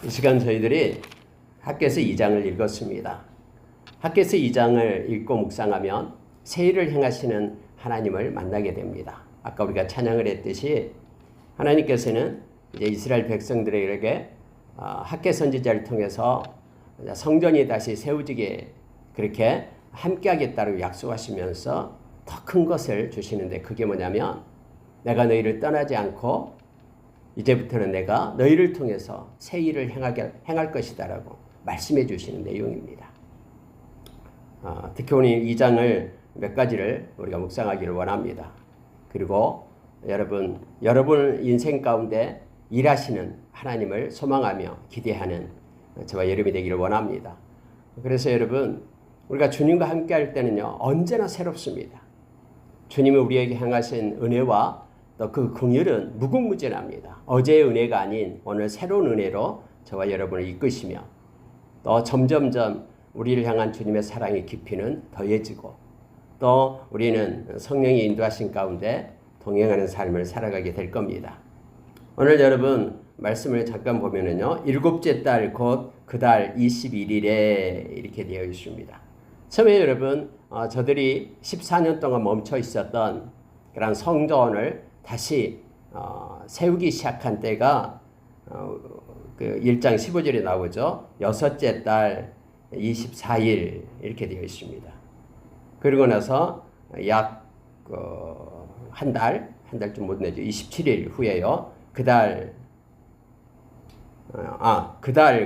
이 시간 저희들이 학개서 2장을 읽었습니다. 학개서 2장을 읽고 묵상하면 새 일을 행하시는 하나님을 만나게 됩니다. 아까 우리가 찬양을 했듯이 하나님께서는 이제 이스라엘 백성들에게 학개 선지자를 통해서 성전이 다시 세워지게 그렇게 함께하겠다고 약속하시면서 더 큰 것을 주시는데, 그게 뭐냐면 내가 너희를 떠나지 않고 이제부터는 내가 너희를 통해서 새 일을 행할 것이다 라고 말씀해 주시는 내용입니다. 특히 오늘 2장을 몇 가지를 우리가 묵상하기를 원합니다. 그리고 여러분 인생 가운데 일하시는 하나님을 소망하며 기대하는 저와 여러분이 되기를 원합니다. 그래서 여러분, 우리가 주님과 함께 할 때는요, 언제나 새롭습니다. 주님이 우리에게 행하신 은혜와 또 그 긍휼은 무궁무진합니다. 어제의 은혜가 아닌 오늘 새로운 은혜로 저와 여러분을 이끄시며 또 점점점 우리를 향한 주님의 사랑의 깊이는 더해지고 또 우리는 성령이 인도하신 가운데 동행하는 삶을 살아가게 될 겁니다. 오늘 여러분 말씀을 잠깐 보면은요, 일곱째 달 곧 그 달 21일에 이렇게 되어 있습니다. 처음에 여러분 저들이 14년 동안 멈춰 있었던 그런 성전을 다시 세우기 시작한 때가 그 1장 15절에 나오죠. 여섯째 달 24일 이렇게 되어 있습니다. 그리고 나서 약 한 달 좀 못 내죠. 27일 후에요. 그달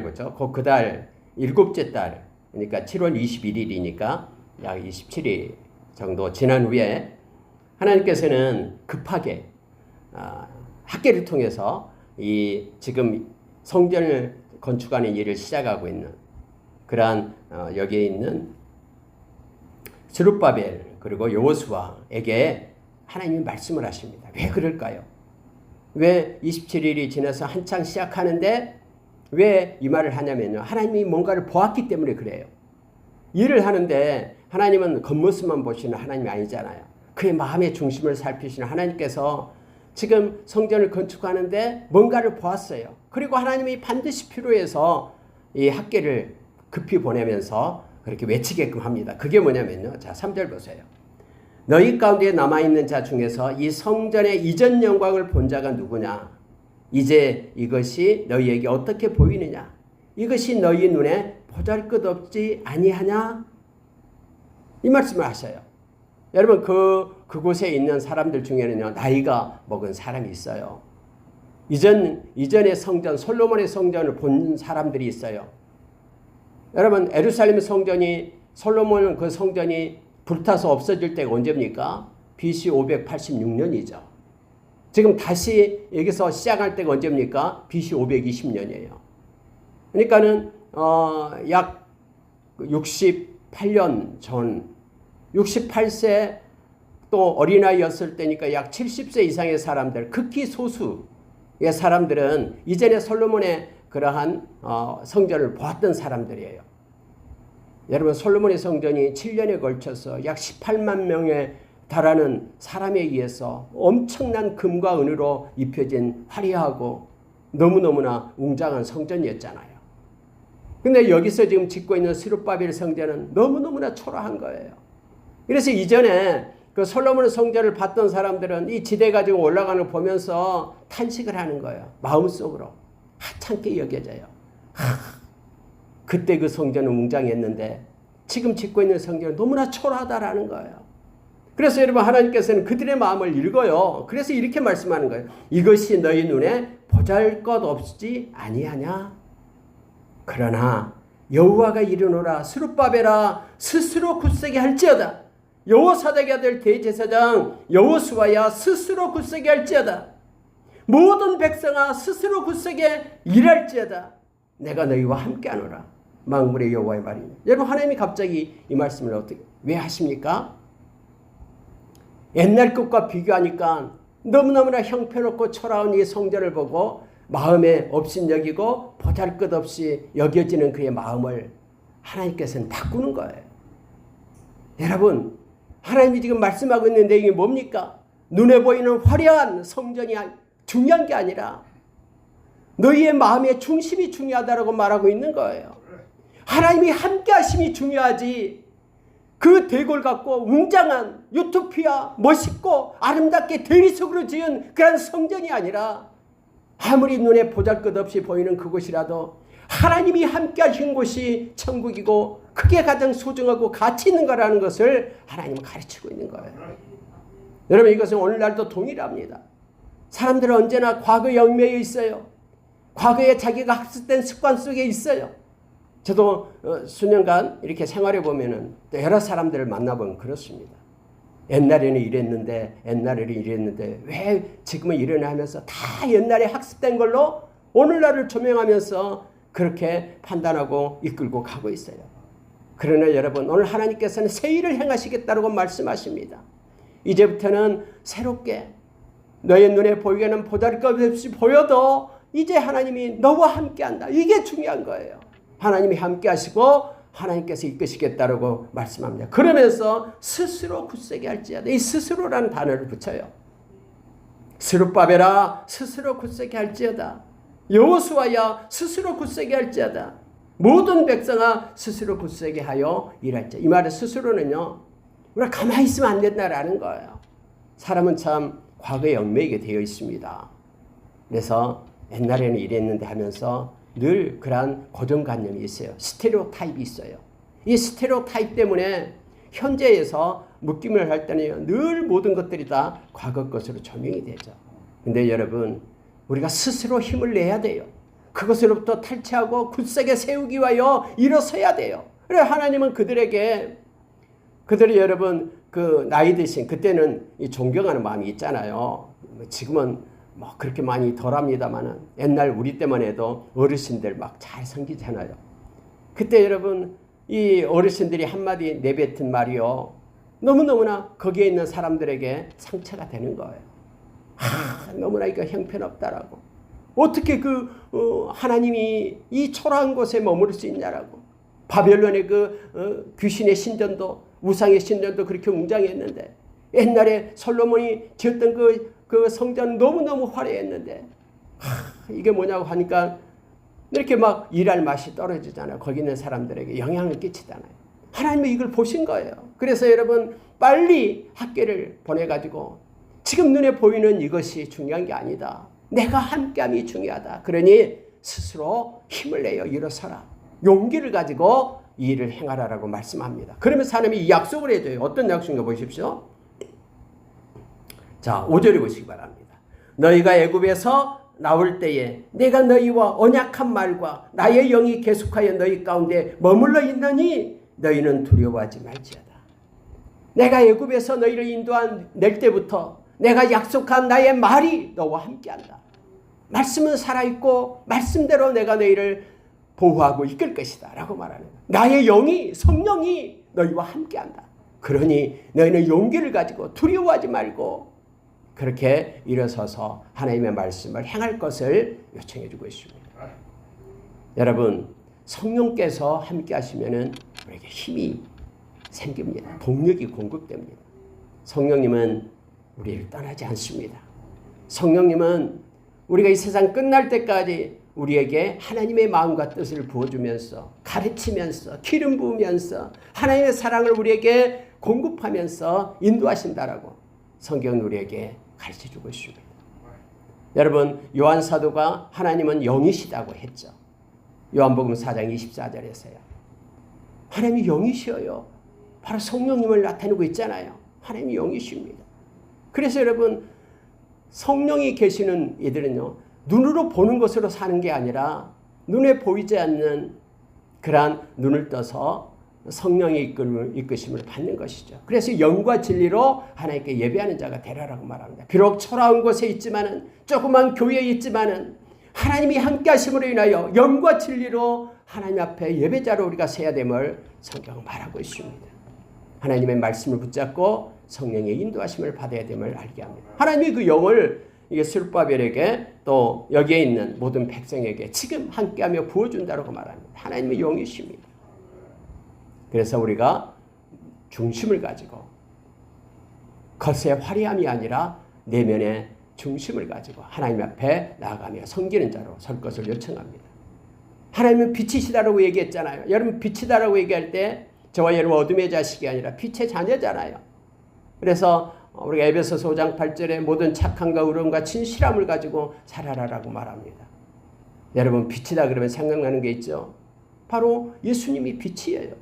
그죠. 그달 일곱째 달, 그러니까 7월 21일이니까 약 27일 정도 지난 후에 하나님께서는 급하게 학개를 통해서 이 지금 성전을 건축하는 일을 시작하고 있는 그러한 여기에 있는 스룹바벨 그리고 여호수아에게 하나님이 말씀을 하십니다. 왜 그럴까요? 왜 27일이 지나서 한창 시작하는데 왜 이 말을 하냐면요, 하나님이 뭔가를 보았기 때문에 그래요. 일을 하는데 하나님은 겉모습만 보시는 하나님이 아니잖아요. 그의 마음의 중심을 살피시는 하나님께서 지금 성전을 건축하는데 뭔가를 보았어요. 그리고 하나님이 반드시 필요해서 이 학개를 급히 보내면서 그렇게 외치게끔 합니다. 그게 뭐냐면요, 자 3절 보세요. 너희 가운데 남아있는 자 중에서 이 성전의 이전 영광을 본 자가 누구냐? 이제 이것이 너희에게 어떻게 보이느냐? 이것이 너희 눈에 보잘것없지 아니하냐? 이 말씀을 하셔요. 여러분 그곳에 있는 사람들 중에는요, 나이가 먹은 사람이 있어요. 이전의 성전, 솔로몬의 성전을 본 사람들이 있어요. 여러분 에루살렘 성전이, 솔로몬 그 성전이 불타서 없어질 때가 언제입니까? BC 586년이죠. 지금 다시 여기서 시작할 때가 언제입니까? BC 520년이에요. 그러니까는 약 68년 전, 68세 또 어린아이였을 때니까 약 70세 이상의 사람들, 극히 소수의 사람들은 이전에 솔로몬의 그러한 성전을 보았던 사람들이에요. 여러분 솔로몬의 성전이 7년에 걸쳐서 약 18만 명에 달하는 사람에 의해서 엄청난 금과 은으로 입혀진 화려하고 너무너무나 웅장한 성전이었잖아요. 근데 여기서 지금 짓고 있는 스룹바벨 성전은 너무너무나 초라한 거예요. 그래서 이전에 그 솔로몬 성전을 봤던 사람들은 이 지대 가지고 올라가는 걸 보면서 탄식을 하는 거예요. 마음속으로 하찮게 여겨져요. 그때 그 성전은 웅장했는데 지금 짓고 있는 성전은 너무나 초라하다라는 거예요. 그래서 여러분 하나님께서는 그들의 마음을 읽어요. 그래서 이렇게 말씀하는 거예요. 이것이 너희 눈에 보잘것없지 아니하냐? 그러나 여호와가 이르노라 스룹바벨아 스스로 굳세게 할지어다. 여호사닥의 아들 대제사장 여호수아야 스스로 굳세게 할지어다. 모든 백성아 스스로 굳세게 일할지어다. 내가 너희와 함께하노라. 만군의 여호와의 말이니. 여러분 하나님이 갑자기 이 말씀을 왜 하십니까? 옛날 것과 비교하니까 너무너무나 형편없고 초라한 이 성전을 보고 마음에 업신여기고 보잘것없이 여겨지는 그의 마음을 하나님께서는 바꾸는 거예요. 여러분 하나님이 지금 말씀하고 있는 내용이 뭡니까? 눈에 보이는 화려한 성전이 중요한 게 아니라 너희의 마음의 중심이 중요하다고 말하고 있는 거예요. 하나님이 함께 하심이 중요하지, 그 대골 갖고 웅장한 유토피아, 멋있고 아름답게 대리석으로 지은 그런 성전이 아니라 아무리 눈에 보잘것없이 보이는 그곳이라도 하나님이 함께 하신 곳이 천국이고 그게 가장 소중하고 가치 있는 거라는 것을 하나님은 가르치고 있는 거예요. 여러분, 이것은 오늘날도 동일합니다. 사람들은 언제나 과거에 얽매여 있어요. 과거에 자기가 학습된 습관 속에 있어요. 저도 수년간 이렇게 생활해 보면은 여러 사람들을 만나보면 그렇습니다. 옛날에는 이랬는데 왜 지금은 이러냐 하면서 다 옛날에 학습된 걸로 오늘날을 조명하면서 그렇게 판단하고 이끌고 가고 있어요. 그러나 여러분, 오늘 하나님께서는 새 일을 행하시겠다고 말씀하십니다. 이제부터는 새롭게 너의 눈에 보이게는 보잘것없이 보여도 이제 하나님이 너와 함께한다. 이게 중요한 거예요. 하나님이 함께 하시고 하나님께서 이끄시겠다라고 말씀합니다. 그러면서 스스로 굳세게 할지어다. 이 스스로라는 단어를 붙여요. 스룹바벨아 스스로 굳세게 할지어다. 여호수아야 스스로 굳세게 할지어다. 모든 백성아 스스로 굳세게 하여 일할지어다. 이 말의 스스로는요, 우리가 가만히 있으면 안 된다라는 거예요. 사람은 참 과거에 얽매이게 되어 있습니다. 그래서 옛날에는 이랬는데 하면서 늘 그러한 고정관념이 있어요. 스테레오타입이 있어요. 이 스테레오타입 때문에 현재에서 묶임을 할 때는 늘 모든 것들이 다 과거 것으로 조명이 되죠. 근데 여러분, 우리가 스스로 힘을 내야 돼요. 그것으로부터 탈취하고 굳세게 세우기 위하여 일어서야 돼요. 그래서 하나님은 그들이 여러분 그 나이 드신 그때는 이 존경하는 마음이 있잖아요. 지금은 뭐 그렇게 많이 덜합니다만은 옛날 우리 때만 해도 어르신들 막 잘 섬기잖아요. 그때 여러분 이 어르신들이 한마디 내뱉은 말이요, 너무너무나 거기에 있는 사람들에게 상처가 되는 거예요. 너무나 이거 형편없다라고. 어떻게 하나님이 이 초라한 곳에 머무를 수 있냐라고. 바벨론의 귀신의 신전도, 우상의 신전도 그렇게 웅장했는데, 옛날에 솔로몬이 지었던 그 성전 너무너무 화려했는데, 이게 뭐냐고 하니까 이렇게 막 일할 맛이 떨어지잖아요. 거기 있는 사람들에게 영향을 끼치잖아요. 하나님은 이걸 보신 거예요. 그래서 여러분, 빨리 학계를 보내가지고 지금 눈에 보이는 이것이 중요한 게 아니다. 내가 함께함이 중요하다. 그러니 스스로 힘을 내어 일어서라. 용기를 가지고 이 일을 행하라라고 말씀합니다. 그러면서 하나님이 이 약속을 해줘요. 어떤 약속인가 보십시오. 자, 5절에 보시기 바랍니다. 너희가 애굽에서 나올 때에 내가 너희와 언약한 말과 나의 영이 계속하여 너희 가운데 머물러 있나니 너희는 두려워하지 말지어다. 내가 애굽에서 너희를 낼 때부터 내가 약속한 나의 말이 너와 함께한다. 말씀은 살아있고 말씀대로 내가 너희를 보호하고 이끌 것이다 라고 말하는 거예요. 나의 영이, 성령이 너희와 함께한다. 그러니 너희는 용기를 가지고 두려워하지 말고 그렇게 일어서서 하나님의 말씀을 행할 것을 요청해 주고 있습니다. 여러분, 성령께서 함께 하시면은 우리에게 힘이 생깁니다. 동력이 공급됩니다. 성령님은 우리를 떠나지 않습니다. 성령님은 우리가 이 세상 끝날 때까지 우리에게 하나님의 마음과 뜻을 부어주면서 가르치면서 기름 부으면서 하나님의 사랑을 우리에게 공급하면서 인도하신다라고 성경은 우리에게 가르쳐주고 있습니다. 여러분, 요한 사도가 하나님은 영이시다고 했죠. 요한복음 4장 24절에서요. 하나님이 영이시여요. 바로 성령님을 나타내고 있잖아요. 하나님이 영이십니다. 그래서 여러분, 성령이 계시는 이들은요, 눈으로 보는 것으로 사는 게 아니라 눈에 보이지 않는 그러한 눈을 떠서 성령의 이끄심을 받는 것이죠. 그래서 영과 진리로 하나님께 예배하는 자가 되라라고 말합니다. 비록 초라한 곳에 있지만은, 조그만 교회에 있지만은 하나님이 함께 하심으로 인하여 영과 진리로 하나님 앞에 예배자로 우리가 서야 됨을 성경은 말하고 있습니다. 하나님의 말씀을 붙잡고 성령의 인도하심을 받아야 됨을 알게 합니다. 하나님이 그 영을 스룹바벨에게 또 여기에 있는 모든 백성에게 지금 함께하며 부어준다고 말합니다. 하나님의 영이십니다. 그래서 우리가 중심을 가지고 겉의 화려함이 아니라 내면의 중심을 가지고 하나님 앞에 나아가며 섬기는 자로 설 것을 요청합니다. 하나님은 빛이시다라고 얘기했잖아요. 여러분 빛이다라고 얘기할 때 저와 여러분 어둠의 자식이 아니라 빛의 자녀잖아요. 그래서 우리가 에베소서 5장 8절에 모든 착함과 의로움과 진실함을 가지고 살아라라고 말합니다. 여러분 빛이다 그러면 생각나는 게 있죠. 바로 예수님이 빛이에요.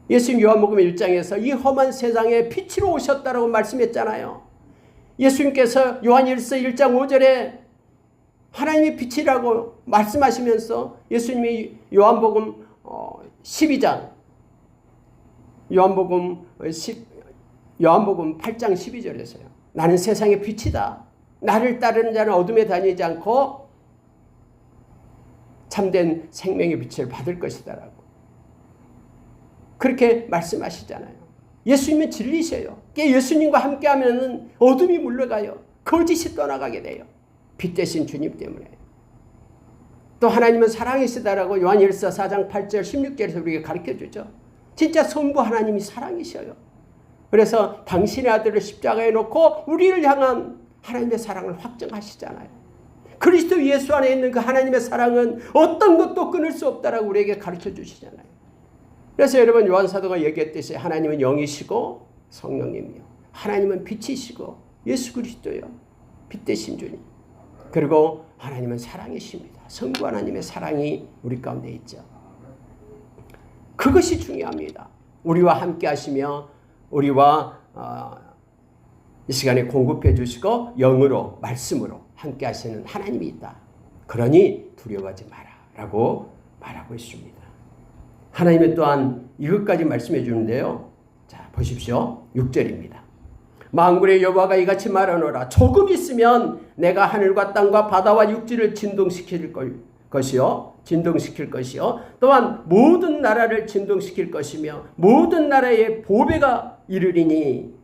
예수님 요한복음 1장에서 이 험한 세상에 빛으로 오셨다라고 말씀했잖아요. 예수님께서 요한일서 1장 5절에 하나님이 빛이라고 말씀하시면서 예수님이 요한복음 12장 요한복음 8장 12절에서요. 나는 세상의 빛이다. 나를 따르는 자는 어둠에 다니지 않고 참된 생명의 빛을 받을 것이다라고 그렇게 말씀하시잖아요. 예수님은 진리세요. 예수님과 함께하면 어둠이 물러가요. 거짓이 떠나가게 돼요. 빛 대신 주님 때문에. 또 하나님은 사랑이시다라고 요한일서 4장 8절 16절에서 우리에게 가르쳐주죠. 진짜 성부 하나님이 사랑이셔요. 그래서 당신의 아들을 십자가에 놓고 우리를 향한 하나님의 사랑을 확정하시잖아요. 그리스도 예수 안에 있는 그 하나님의 사랑은 어떤 것도 끊을 수 없다라고 우리에게 가르쳐 주시잖아요. 그래서 여러분 요한사도가 얘기했듯이 하나님은 영이시고 성령님이요. 하나님은 빛이시고 예수 그리스도요. 빛 대신 주님. 그리고 하나님은 사랑이십니다. 성부 하나님의 사랑이 우리 가운데 있죠. 그것이 중요합니다. 우리와 함께 하시며 우리와 이 시간에 공급해 주시고 영으로 말씀으로 함께 하시는 하나님이 있다. 그러니 두려워하지 마라 라고 말하고 있습니다. 하나님은 또한 이것까지 말씀해 주는데요. 자 보십시오. 6절입니다. 만군의 여호와가 이같이 말하노라. 조금 있으면 내가 하늘과 땅과 바다와 육지를 진동시킬 것이요. 또한 모든 나라를 진동시킬 것이며 모든 나라의 보배가 이르리니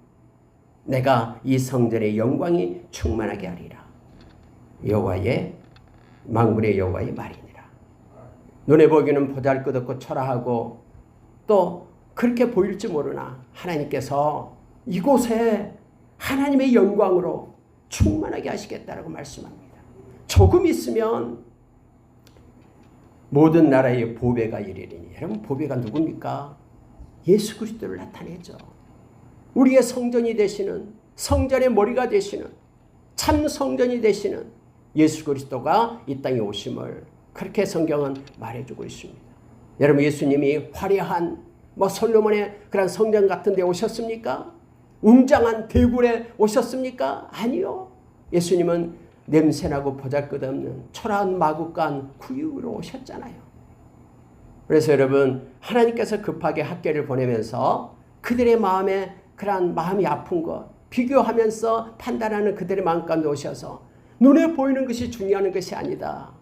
내가 이 성전의 영광이 충만하게 하리라. 여호와의 만군의 여호와의 말이니라. 눈에 보기는 보잘것없고 초라하고 또 그렇게 보일지 모르나 하나님께서 이곳에 하나님의 영광으로 충만하게 하시겠다라고 말씀합니다. 조금 있으면 모든 나라의 보배가 이르리니. 여러분 보배가 누굽니까? 예수 그리스도를 나타내죠. 우리의 성전이 되시는 성전의 머리가 되시는 참 성전이 되시는 예수 그리스도가 이 땅에 오심을 그렇게 성경은 말해주고 있습니다. 여러분 예수님이 화려한 솔로몬의 그런 성전 같은 데 오셨습니까? 웅장한 대굴에 오셨습니까? 아니요. 예수님은 냄새나고 보잘것없는 초라한 마구간 구육으로 오셨잖아요. 그래서 여러분 하나님께서 급하게 학계를 보내면서 그들의 마음에 그러한 마음이 아픈 것 비교하면서 판단하는 그들의 마음 가운데 오셔서 눈에 보이는 것이 중요한 것이 아니다.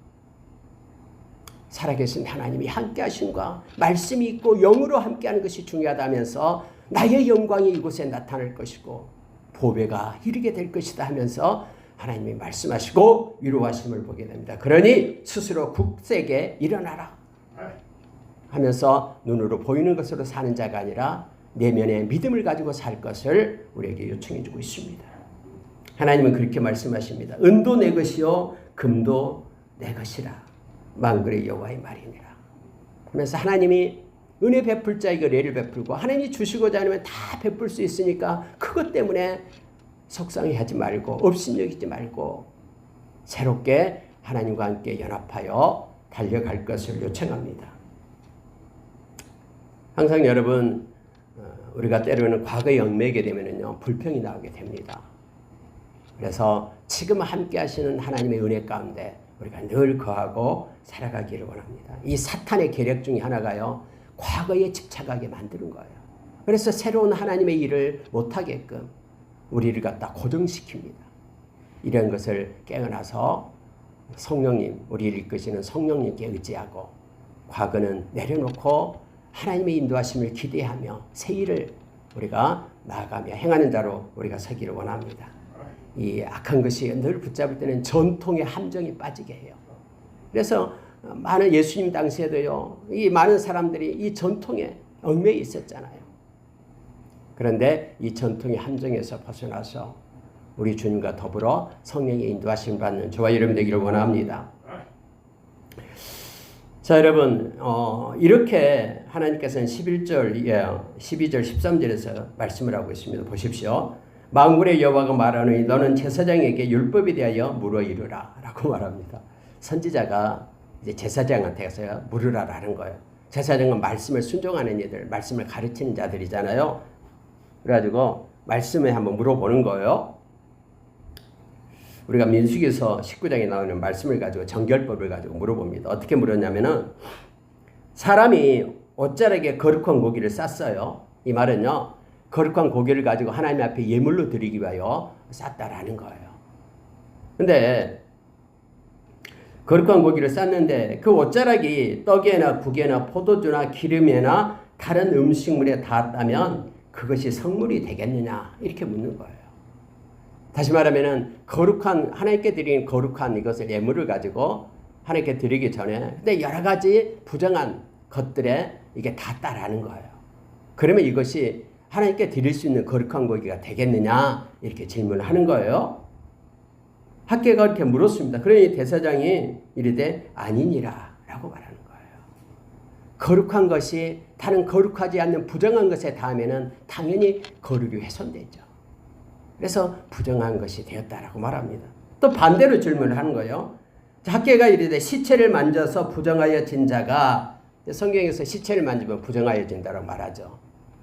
살아계신 하나님이 함께 하심과 말씀이 있고 영으로 함께하는 것이 중요하다면서 나의 영광이 이곳에 나타날 것이고 보배가 이르게 될 것이다 하면서 하나님이 말씀하시고 위로하심을 보게 됩니다. 그러니 스스로 굳세게 일어나라 하면서 눈으로 보이는 것으로 사는 자가 아니라 내면의 믿음을 가지고 살 것을 우리에게 요청해 주고 있습니다. 하나님은 그렇게 말씀하십니다. 은도 내 것이요 금도 내 것이라. 만군의 여호와의 말이니라. 하면서 하나님이 은혜 베풀 자에게 은혜를 베풀고 하나님이 주시고자 하면 다 베풀 수 있으니까 그것 때문에 속상해하지 말고 업신여기지 말고 새롭게 하나님과 함께 연합하여 달려갈 것을 요청합니다. 항상 여러분 우리가 때로는 과거에 얽매이게 되면요 불평이 나오게 됩니다. 그래서 지금 함께 하시는 하나님의 은혜 가운데 우리가 늘 거하고 살아가기를 원합니다. 이 사탄의 계략 중에 하나가요 과거에 집착하게 만드는 거예요. 그래서 새로운 하나님의 일을 못하게끔 우리를 갖다 고정시킵니다. 이런 것을 깨어나서 성령님, 우리를 이끄시는 성령님께 의지하고 과거는 내려놓고 하나님의 인도하심을 기대하며 새 일을 우리가 나아가며 행하는 자로 우리가 서기를 원합니다. 이 악한 것이 늘 붙잡을 때는 전통의 함정이 빠지게 해요. 그래서 많은 예수님 당시에도요, 이 많은 사람들이 이 전통에 얽매여 있었잖아요. 그런데 이 전통의 함정에서 벗어나서 우리 주님과 더불어 성령의 인도하심 받는 저와 여러분 되기를 원합니다. 자, 여러분, 이렇게 하나님께서는 11절, 12절, 13절에서 말씀을 하고 있습니다. 보십시오. 만군의 여호와가 말하노니 너는 제사장에게 율법에 대하여 물어 이르라 라고 말합니다. 선지자가 이제 제사장한테 가서 물으라라는 거예요. 제사장은 말씀을 순종하는 이들, 말씀을 가르치는 자들이잖아요. 그래가지고 말씀에 한번 물어보는 거예요. 우리가 민수기서 19장에 나오는 말씀을 가지고 정결법을 가지고 물어봅니다. 어떻게 물었냐면은 사람이 옷자락에 거룩한 고기를 쌌어요. 이 말은요, 거룩한 고기를 가지고 하나님 앞에 예물로 드리기 위하여 쌌다라는 거예요. 근데 거룩한 고기를 쌌는데 그 옷자락이 떡에나 국에나 포도주나 기름에나 다른 음식물에 닿았다면 그것이 성물이 되겠느냐 이렇게 묻는 거예요. 다시 말하면은 거룩한 하나님께 드리는 거룩한 이것을 예물을 가지고 하나님께 드리기 전에 근데 여러 가지 부정한 것들에 이게 닿았다라는 거예요. 그러면 이것이 하나님께 드릴 수 있는 거룩한 고기가 되겠느냐 이렇게 질문을 하는 거예요. 학계가 이렇게 물었습니다. 그러니 대사장이 이르되 아니니라 라고 말하는 거예요. 거룩한 것이 다른 거룩하지 않는 부정한 것에 닿으면 당연히 거룩이 훼손되죠. 그래서 부정한 것이 되었다라고 말합니다. 또 반대로 질문을 하는 거예요. 학계가 이르되 시체를 만져서 부정하여진 자가 성경에서 시체를 만지면 부정하여진다라고 말하죠.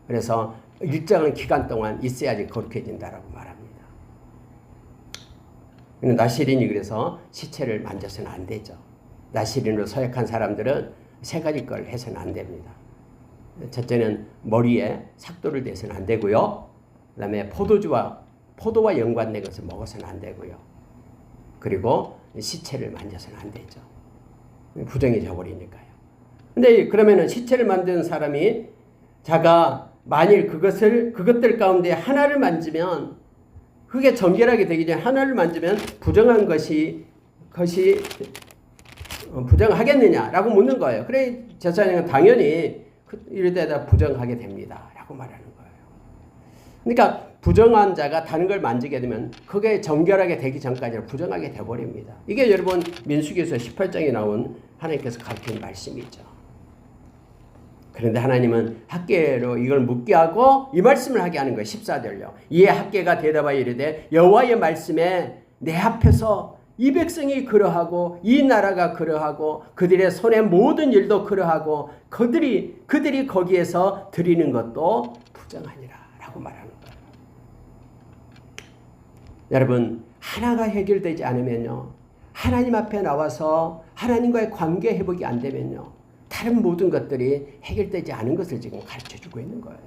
그래서 일정한 기간 동안 있어야지 거룩해진다라고 말합니다. 나시린이 그래서 시체를 만져서는 안 되죠. 나시린으로 서약한 사람들은 세 가지 걸 해서는 안 됩니다. 첫째는 머리에 삭도를 대서는 안 되고요. 그 다음에 포도와 연관된 것을 먹어서는 안 되고요. 그리고 시체를 만져서는 안 되죠. 부정해져 버리니까요. 근데 그러면은 시체를 만드는 사람이 자가 만일 그것들 가운데 하나를 만지면 그게 정결하게 되기 전에 하나를 만지면 부정한 것이 부정하겠느냐라고 묻는 거예요. 그래 제사장은 당연히 이르되다 부정하게 됩니다. 라고 말하는 거예요. 그러니까 부정한 자가 다른 걸 만지게 되면 그게 정결하게 되기 전까지는 부정하게 돼버립니다. 이게 여러분 민수기에서 18장에 나온 하나님께서 가르치는 말씀이죠. 그런데 하나님은 학계로 이걸 묻게 하고 이 말씀을 하게 하는 거예요. 14절요. 이에 학계가 대답하여 이르되 여호와의 말씀에 내 앞에서 이 백성이 그러하고 이 나라가 그러하고 그들의 손의 모든 일도 그러하고 그들이 거기에서 드리는 것도 부정하니라 라고 말하는 거예요. 여러분 하나가 해결되지 않으면요, 하나님 앞에 나와서 하나님과의 관계 회복이 안 되면요, 다른 모든 것들이 해결되지 않은 것을 지금 가르쳐주고 있는 거예요.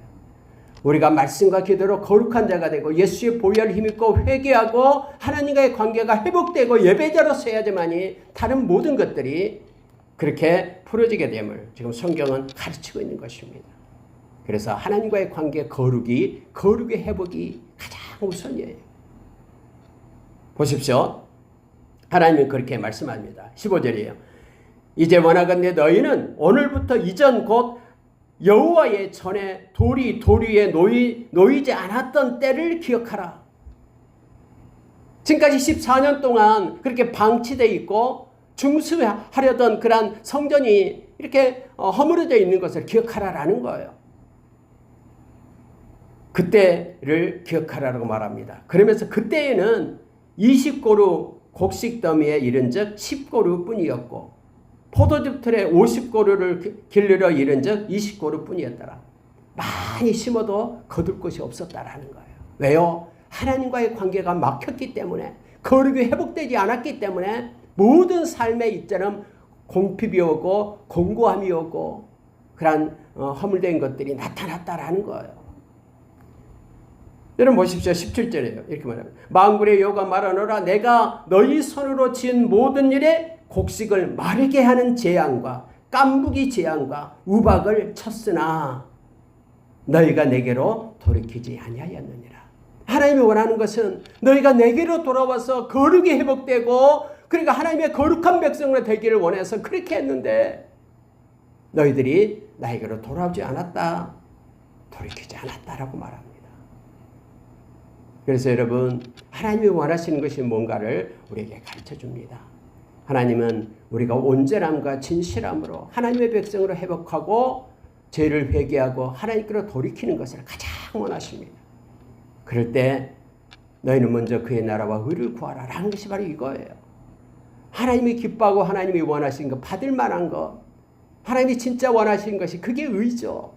우리가 말씀과 기도로 거룩한 자가 되고 예수의 보혈을 힘입고 회개하고 하나님과의 관계가 회복되고 예배자로 서야지만이 다른 모든 것들이 그렇게 풀어지게 됨을 지금 성경은 가르치고 있는 것입니다. 그래서 하나님과의 관계 거룩의 회복이 가장 우선이에요. 보십시오. 하나님은 그렇게 말씀합니다. 15절이에요. 이제 원하건대 너희는 오늘부터 이전 곧 여호와의 전에 돌이 위에 놓이지 않았던 때를 기억하라. 지금까지 14년 동안 그렇게 방치되어 있고 중수하려던 그런 성전이 이렇게 허물어져 있는 것을 기억하라라는 거예요. 그때를 기억하라라고 말합니다. 그러면서 그때에는 20고루 곡식 더미에 이른즉 10고루 뿐이었고 포도즙 틀에 50고루를 기르러 이른즉 20고루 뿐이었더라. 많이 심어도 거둘 곳이 없었다라는 거예요. 왜요? 하나님과의 관계가 막혔기 때문에, 거룩이 회복되지 않았기 때문에 모든 삶의 이처럼 공핍이 오고 공고함이 오고 그러한 허물된 것들이 나타났다라는 거예요. 여러분 보십시오. 17절이에요. 이렇게 말합니다. 만군의 여호와가 말하노라 내가 너희 손으로 지은 모든 일에 곡식을 마르게 하는 재앙과 깐부기 재앙과 우박을 쳤으나 너희가 내게로 돌이키지 아니하였느니라. 하나님이 원하는 것은 너희가 내게로 돌아와서 거룩이 회복되고 그러니까 하나님의 거룩한 백성으로 되기를 원해서 그렇게 했는데 너희들이 나에게로 돌아오지 않았다. 돌이키지 않았다라고 말합니다. 그래서 여러분, 하나님이 원하시는 것이 뭔가를 우리에게 가르쳐 줍니다. 하나님은 우리가 온전함과 진실함으로 하나님의 백성으로 회복하고 죄를 회개하고 하나님께로 돌이키는 것을 가장 원하십니다. 그럴 때 너희는 먼저 그의 나라와 의를 구하라 라는 것이 바로 이거예요. 하나님이 기뻐하고 하나님이 원하시는 것, 받을 만한 것, 하나님이 진짜 원하시는 것이 그게 의죠.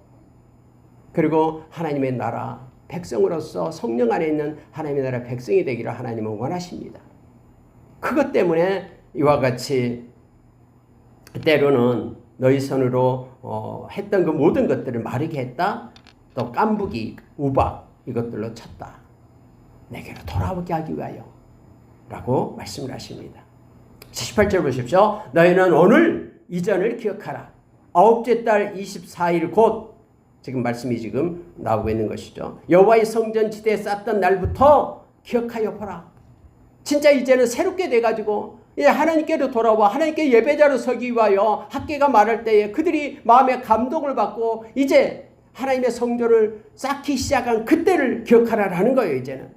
그리고 하나님의 나라, 백성으로서 성령 안에 있는 하나님의 나라 백성이 되기를 하나님은 원하십니다. 그것 때문에 이와 같이 때로는 너희 손으로 했던 그 모든 것들을 마르게 했다. 또 깐부기, 우박 이것들로 쳤다. 내게로 돌아오게 하기 위하여 라고 말씀을 하십니다. 18절 보십시오. 너희는 오늘 이전을 기억하라. 아홉째 달 24일 곧 지금 말씀이 지금 나오고 있는 것이죠. 여호와의 성전 지대에 쌓던 날부터 기억하여 보라. 진짜 이제는 새롭게 돼가지고 이제 하나님께로 돌아와 하나님께 예배자로 서기 위하여 학개가 말할 때에 그들이 마음에 감동을 받고 이제 하나님의 성전을 쌓기 시작한 그때를 기억하라라는 거예요. 이제는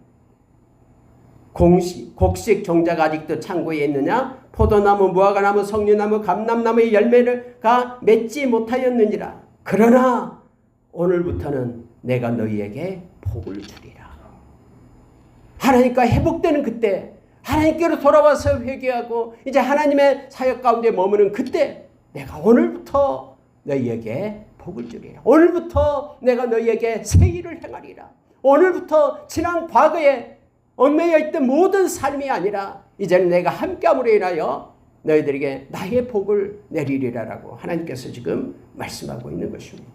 곡식 종자가 아직도 창고에 있느냐? 포도나무, 무화과나무, 석류나무, 감람나무의 열매가 맺지 못하였느니라. 그러나 오늘부터는 내가 너희에게 복을 주리라. 하나님과 회복되는 그때, 하나님께로 돌아와서 회개하고 이제 하나님의 사역 가운데 머무는 그때 내가 오늘부터 너희에게 복을 주리라. 오늘부터 내가 너희에게 새 일을 행하리라. 오늘부터 지난 과거에 얽매여 있던 모든 삶이 아니라 이제는 내가 함께함으로 인하여 너희들에게 나의 복을 내리리라라고 하나님께서 지금 말씀하고 있는 것입니다.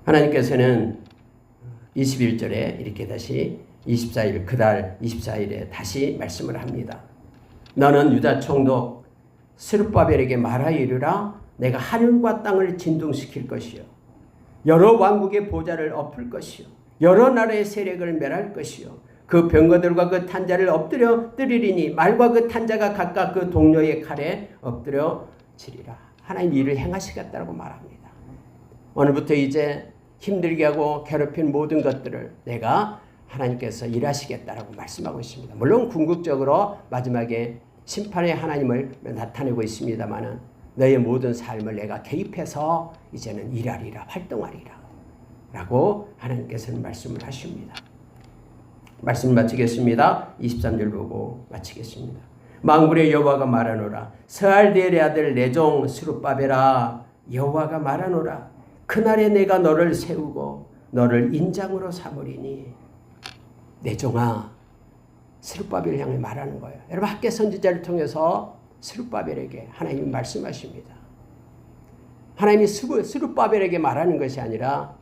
하나님께서는 21절에 이렇게 다시 24일 그달 24일에 다시 말씀을 합니다. 너는 유다 총독 스룹바벨에게 말하여 이르라. 내가 하늘과 땅을 진동시킬 것이요 여러 왕국의 보좌를 엎을 것이요 여러 나라의 세력을 멸할 것이요 그 병거들과 그 탄자를 엎드려 뜨리리니 말과 그 탄자가 각각 그 동료의 칼에 엎드려 지리라. 하나님 일을 행하시겠다고 말합니다. 오늘부터 이제 힘들게 하고 괴롭힌 모든 것들을 내가 하나님께서 일하시겠다라고 말씀하고 있습니다. 물론 궁극적으로 마지막에 심판의 하나님을 나타내고 있습니다만은 너의 모든 삶을 내가 개입해서 이제는 일하리라, 활동하리라 라고 하나님께서는 말씀을 하십니다. 말씀 마치겠습니다. 23절 보고 마치겠습니다. 만군의 여호와가 말하노라. 스알디엘의 아들 내 종 스룹바벨아, 여호와가 말하노라. 그날에 내가 너를 세우고 너를 인장으로 삼으리니. 내 종아, 스룹바벨을 향해 말하는 거예요. 여러분, 학개 선지자를 통해서 스룹바벨에게 하나님이 말씀하십니다. 하나님이 스룹바벨에게 말하는 것이 아니라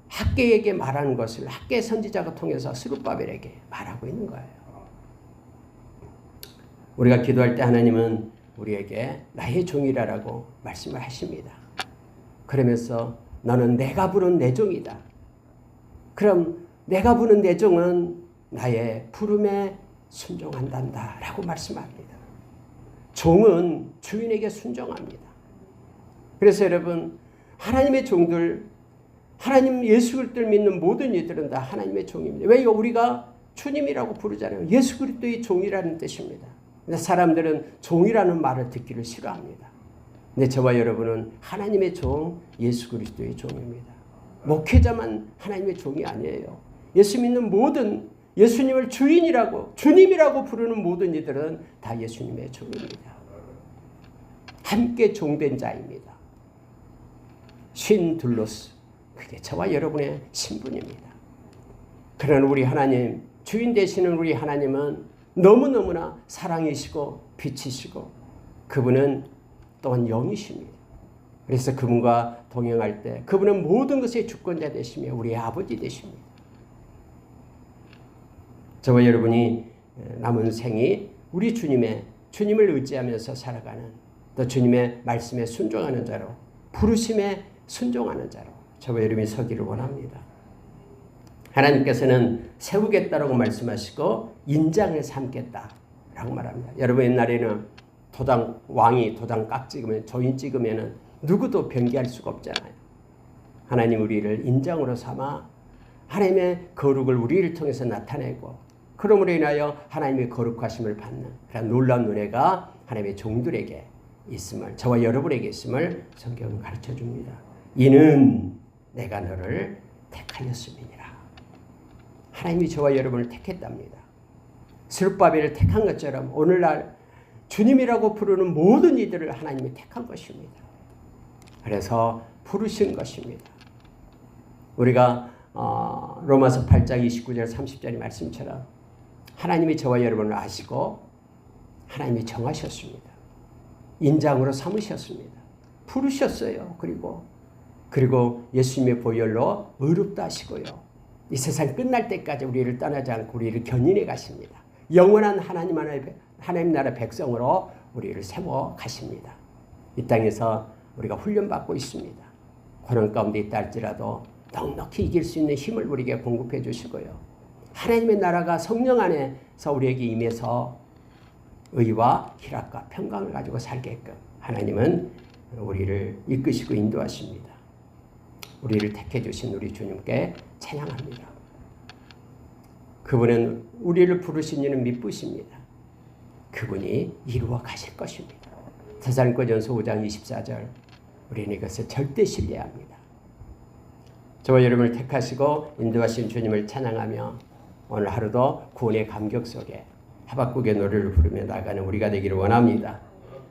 학개에게 말하는 것을 학개 선지자가 통해서 스룹바벨에게 말하고 있는 거예요. 우리가 기도할 때 하나님은 우리에게 나의 종이라고 말씀을 하십니다. 그러면서 너는 내가 부른 내 종이다. 그럼 내가 부른 내 종은 나의 부름에 순종한단다 라고 말씀합니다. 종은 주인에게 순종합니다. 그래서 여러분, 하나님의 종들, 하나님 예수 그리스도를 믿는 모든 이들은 다 하나님의 종입니다. 왜 우리가 주님이라고 부르잖아요. 예수 그리스도의 종이라는 뜻입니다. 근데 사람들은 종이라는 말을 듣기를 싫어합니다. 근데 저와 여러분은 하나님의 종, 예수 그리스도의 종입니다. 목회자만 하나님의 종이 아니에요. 예수 믿는 모든, 예수님을 주인이라고, 주님이라고 부르는 모든 이들은 다 예수님의 종입니다. 함께 종된 자입니다. 신둘로스, 그게 저와 여러분의 신분입니다. 그러나 우리 하나님, 주인 되시는 우리 하나님은 너무너무나 사랑이시고 빛이시고 그분은 또한 영이십니다. 그래서 그분과 동행할 때 그분은 모든 것의 주권자 되시며 우리의 아버지 되십니다. 저와 여러분이 남은 생이 우리 주님을 의지하면서 살아가는, 또 주님의 말씀에 순종하는 자로, 부르심에 순종하는 자로 저와 여러분이 서기를 원합니다. 하나님께서는 세우겠다라고 말씀하시고 인장을 삼겠다라고 말합니다. 여러분, 옛날에는 왕이 도장 깍 찍으면, 조인 찍으면 누구도 변기할 수가 없잖아요. 하나님 우리를 인장으로 삼아 하나님의 거룩을 우리를 통해서 나타내고 그러므로 인하여 하나님의 거룩하심을 받는 그런 놀라운 은혜가 하나님의 종들에게 있음을 저와 여러분에게 있음을 성경은 가르쳐 줍니다. 이는 내가 너를 택하였음이니라. 하나님이 저와 여러분을 택했답니다. 스룹바벨을 택한 것처럼 오늘날 주님이라고 부르는 모든 이들을 하나님이 택한 것입니다. 그래서 부르신 것입니다. 우리가 로마서 8장 29절 30절의 말씀처럼 하나님이 저와 여러분을 아시고 하나님이 정하셨습니다. 인장으로 삼으셨습니다. 부르셨어요. 그리고 예수님의 보혈로 의롭다 하시고요. 이 세상 끝날 때까지 우리를 떠나지 않고 우리를 견인해 가십니다. 영원한 하나님 나라 백성으로 우리를 세워 가십니다. 이 땅에서 우리가 훈련받고 있습니다. 고난 가운데 있다 할지라도 넉넉히 이길 수 있는 힘을 우리에게 공급해 주시고요. 하나님의 나라가 성령 안에서 우리에게 임해서 의와 희락과 평강을 가지고 살게끔 하나님은 우리를 이끄시고 인도하십니다. 우리를 택해 주신 우리 주님께 찬양합니다. 그분은 우리를 부르신 이는 미쁘십니다. 그분이 이루어 가실 것입니다. 데살로니가전서 5장 24절 우리는 이것을 절대 신뢰합니다. 저와 여러분을 택하시고 인도하신 주님을 찬양하며 오늘 하루도 구원의 감격 속에 하박국의 노래를 부르며 나가는 우리가 되기를 원합니다.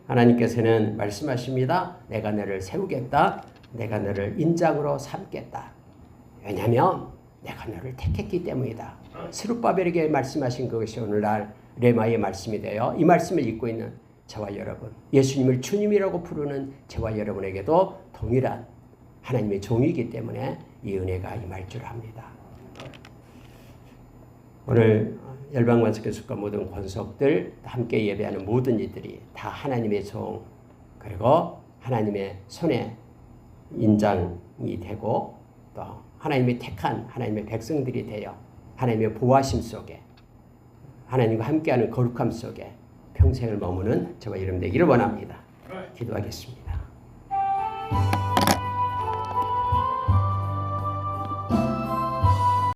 하나님께서는 말씀하십니다. 내가 너를 세우겠다. 내가 너를 인장으로 삼겠다. 왜냐하면 내가 너를 택했기 때문이다. 스룹바벨에게 말씀하신 그것이 오늘날 레마의 말씀이 되어 이 말씀을 읽고 있는 저와 여러분, 예수님을 주님이라고 부르는 저와 여러분에게도 동일한 하나님의 종이기 때문에 이 은혜가 임할 줄 압니다. 오늘 열방관석교수과 모든 권속들 함께 예배하는 모든 이들이 다 하나님의 종 그리고 하나님의 손에 인장이 되고 또 하나님의 택한 하나님의 백성들이 되어 하나님의 보호하심 속에 하나님과 함께하는 거룩함 속에 평생을 머무는 저와 여러분 되기를 원합니다. 기도하겠습니다.